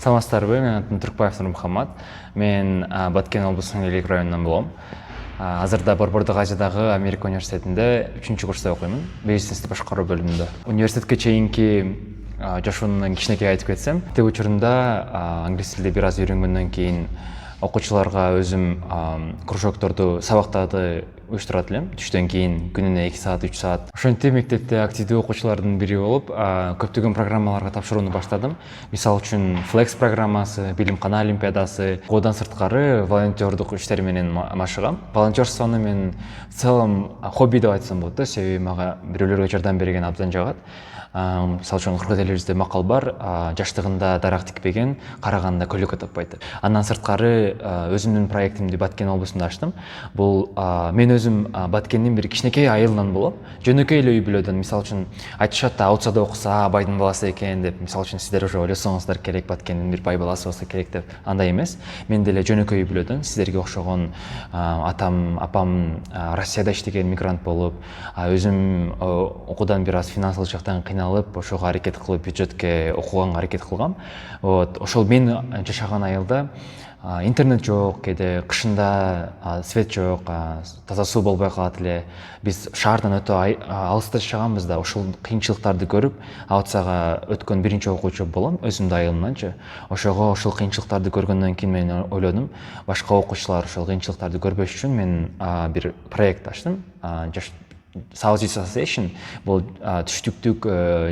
Саламатсыздарбы, мен атым Түркбаев Нурмухаммад. Мен Баткен облусунун Элек районунан болом. Азырда Борбордук Азиядагы Америка университетинде 3-курста окуймун. Бизнести башкаруу бөлүмүндө. Университетке чейинки жашоомдон кичинекей айтып кетсем, тил учурунда англис тилди бир аз үйрөнгөндөн кийин окуучуларга өзүм кружокторду, сабактарды уюштурат элем. Түштөн кийин күнүнө 2 саат, 3 саат. Ошентип мектепте активдүү окуучулардын бири болуп, көптөгөн программаларга тапшырууну баштадым. Мисалы үчүн Flex программасы, Билим-кана олимпиадасы, одан сырткары волонтердук иштер менен машыгам. Волонтерствону мен в целом хобби деп айтсам болот да, себеби мага бирөөлөргө жардам берген абдан жагат. Мисалы үчүн кыргыз элибизде макал бар, жаштыгында дарак тикпеген караганда көлөкө таппайт. Андан сырткары өзүмдүн проектимди Баткен облусунда ачтым. Бул мен өзүм Баткендин бир кичинекей айылынан болом. Жөнөкөй эле үй бүлөдөн. Мисалы үчүн айтышат да, аутсада окуса байдын баласы экен деп. Мисалы үчүн сиздер уже ойлосоңуздар керек, Баткендин бир бай баласы болсо керек деп. Андай эмес. Мен деле жөнөкөй үй бүлөдөн, сиздерге окшогон атам, апам Россияда иштеген мигрант болуп, өзүм окуудан бир аз финансылык жактан кыйналып, ошого аракет кылып бюджетке окуганга аракет кылгам. Ошол мен жашаган айылда интернет жок, кээде кышында свет жок, таза суу болбой калат эле. Биз шаардан өтө алыста жашаганбыз да, ошол кыйынчылыктарды көрүп, аутсага өткөн биринчи окуучу болом, өзүмдүн айылымданчы. Ошого ошол кыйынчылыктарды көргөндөн кийин мен ойлодум, башка окуучулар ошол кыйынчылыктарды көрбөш үчүн мен бир проект ачтым. South East Association бул түштүктүк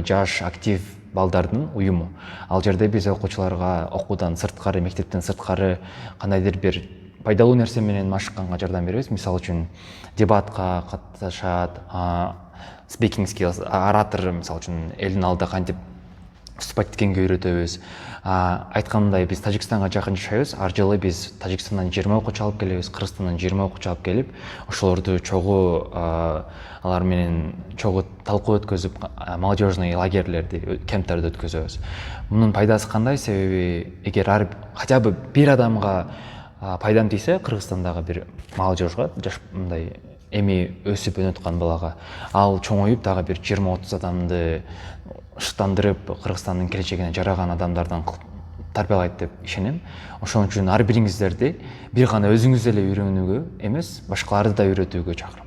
жаш актив балдардын уюму. Ал жерде биз окуучуларга окуудан сырткары, мектептен сырткары кандайдыр бир пайдалуу нерсе менен машыкканга жардам беребиз. Мисалы үчүн дебатка катышат, speaking skills, оратор, мисалы үчүн элдин алдында кантип выступать эткенге үйрөтөбүз. Айткандай, биз Тажикстанга жакын жашайбыз. Ар жылы биз Тажикстандан 20 окуучу алып келебиз, Кыргызстандан 20 окуучу алып келип, ошолорду чогуу алар менен чогуу талкуу өткөзүп, молодежный лагерлерди, кемптерди өткөзөбүз. Мунун пайдасы кандай? Себеби эгер хотя бы бир адамга пайдам тийсе, Кыргызстандагы бир молодежга, мындай эми өсүп өнөткөн балага, ал чоңоюп дагы бир 20-30 адамды шыктандырып, Кыргызстандын келечегине жараган адамдардан тарбиялайт деп ишенем. Ошон үчүн ар бириңиздерди бир гана өзүңүз эле үйрөнүүгө эмес, башкаларды да үйрөтүүгө чакырам.